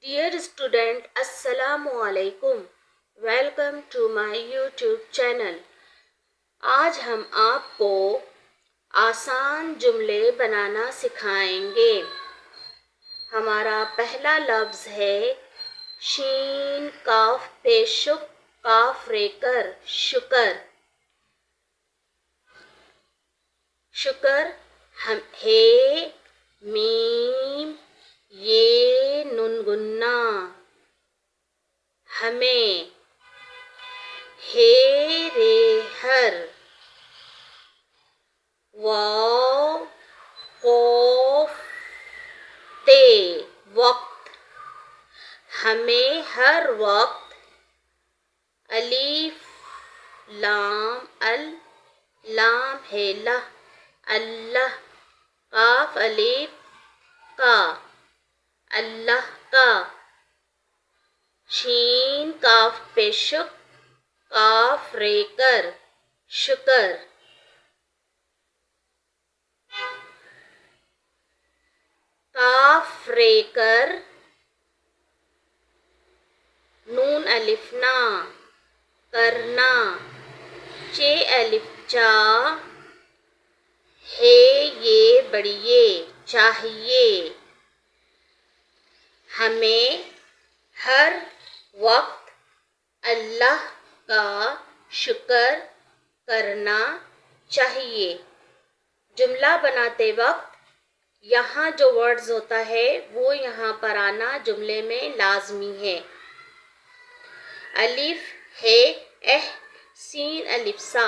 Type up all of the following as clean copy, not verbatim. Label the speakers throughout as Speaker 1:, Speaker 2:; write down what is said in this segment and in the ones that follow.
Speaker 1: Dear student, Assalamu alaikum. Welcome to my YouTube channel. آج ہم آپ کو آسان جملے بنانا سکھائیں گے۔ ہمارا پہلا لفظ ہے شین کاف پیشک کاف ریکر شکر۔ شکر ہے میم یہ نون گنا ہمیں ہے رے ہر واو قوف تے وقت ہمیں ہر وقت الف لام لام ہے لہ اللہ قاف الف کا اللہ کا شین کاف پیشک کاف ریکر شکر۔ کاف ریکر نون الفنا کرنا چے الف چا ہے یہ بڑھئے چاہیے ہمیں ہر وقت اللہ کا شکر کرنا چاہیے۔ جملہ بناتے وقت یہاں جو ورڈز ہوتا ہے وہ یہاں پر آنا جملے میں لازمی ہے۔ الف ہے سین الف سا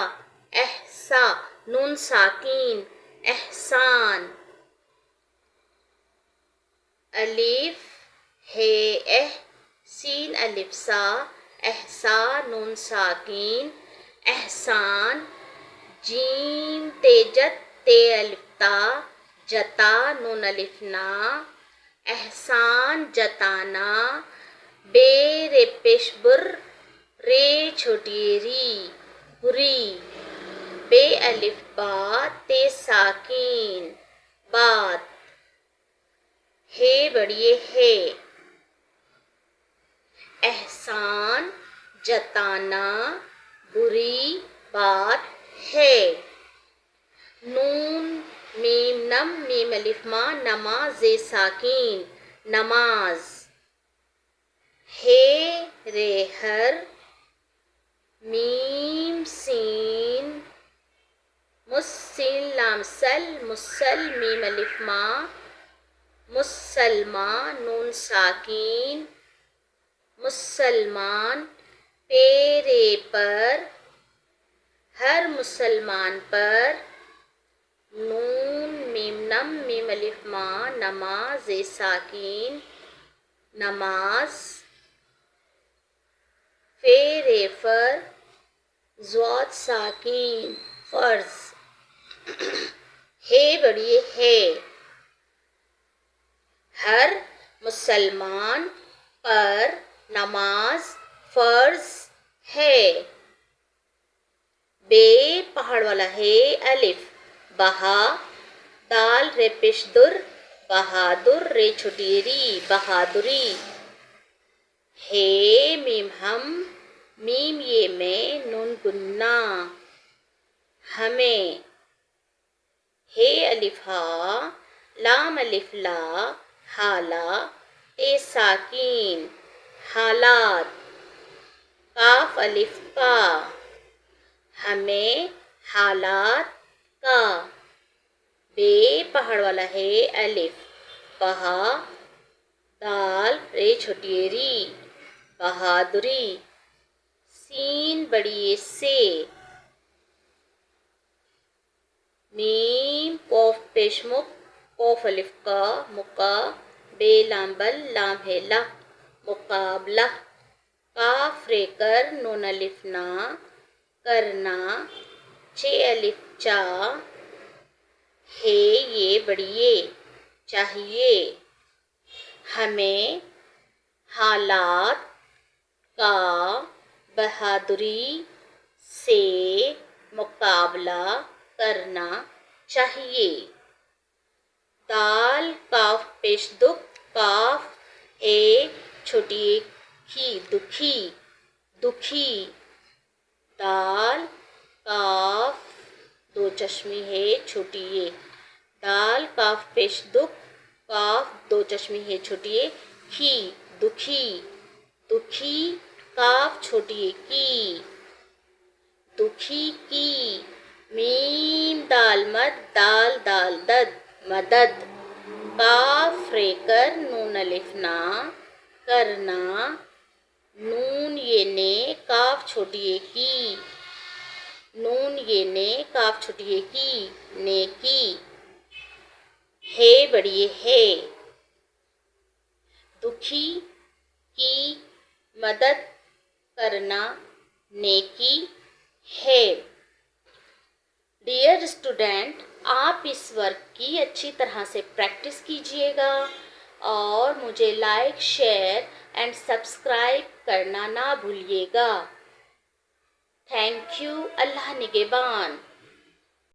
Speaker 1: احسا نون ساکین احسان۔ الف ہے سین الف سا احسا نون ساکین احسان۔ جیم تیجت تے الف تا جتا نون الف نا احسان جتانا۔ بے رے پیش بر رے چھوٹی ری بری بے الف با تے ساکین بات ہے بڑھئے ہے احسان جتانا بری بات ہے۔ نون میم نم میم الف ما نماز ساکین نماز ہے رے ہر میم سین مسین لام سل مسل میم الف ما مسلما نون ساکین مسلمان۔ پیرے پر ہر مسلمان پر نون میم نم میم الف ما نماز ساکین نماز۔ فیرے فر زواد ساکین فرض ہے بڑھئے ہے ہر مسلمان پر نماز فرض ہے۔ بے پہاڑ والا ہے الف بہا دال رے پیش در بہادر رے چھوٹی ری بہادری۔ ہے میم ہم میم یہ میں نون گنا ہمیں ہے الف ہا لام الف لا حالا تے ساکین حالات۔ کاف الف کا ہمیں حالات کا۔ بے پہاڑ والا ہے الف بہا دال رے چھوٹی ری بہادری۔ سین بڑھئے سے میم کوف پیش مک کوف الف کا مکا بے لام بل لام ہے لہ مقابلہ۔ کاف ریکر نون الف نا کرنا چے الف چا ہے یہ بڑھئے چاہیے ہمیں حالات کا بہادری سے مقابلہ کرنا چاہیے۔ دال کاف پیش دک کاف ہے چھوٹی اے کھی دکھی دکھی دال کاف دو چشمی ہے چھوٹی اے دال کاف پیش دکھ کاف دو چشمی ہے چھوٹی اے کھی دکھی دکھی کاف چھوٹی اے کی دکھی کی میم دال مد دال دال دد مدد کاف رے کر نون الف نا کرنا نون یہ نے کاف چھوٹی اے کی نون یہ نے کاف چھوٹی اے کی نیکی ہے بڑی ہے دکھی کی مدد کرنا نیکی ہے۔ ڈیئر اسٹوڈینٹ، آپ اس ورک کی اچھی طرح سے پریکٹس کیجیے گا اور مجھے لائک شیئر اینڈ سبسکرائب کرنا نہ بھولیے گا۔ Thank you. اللہ نگہبان۔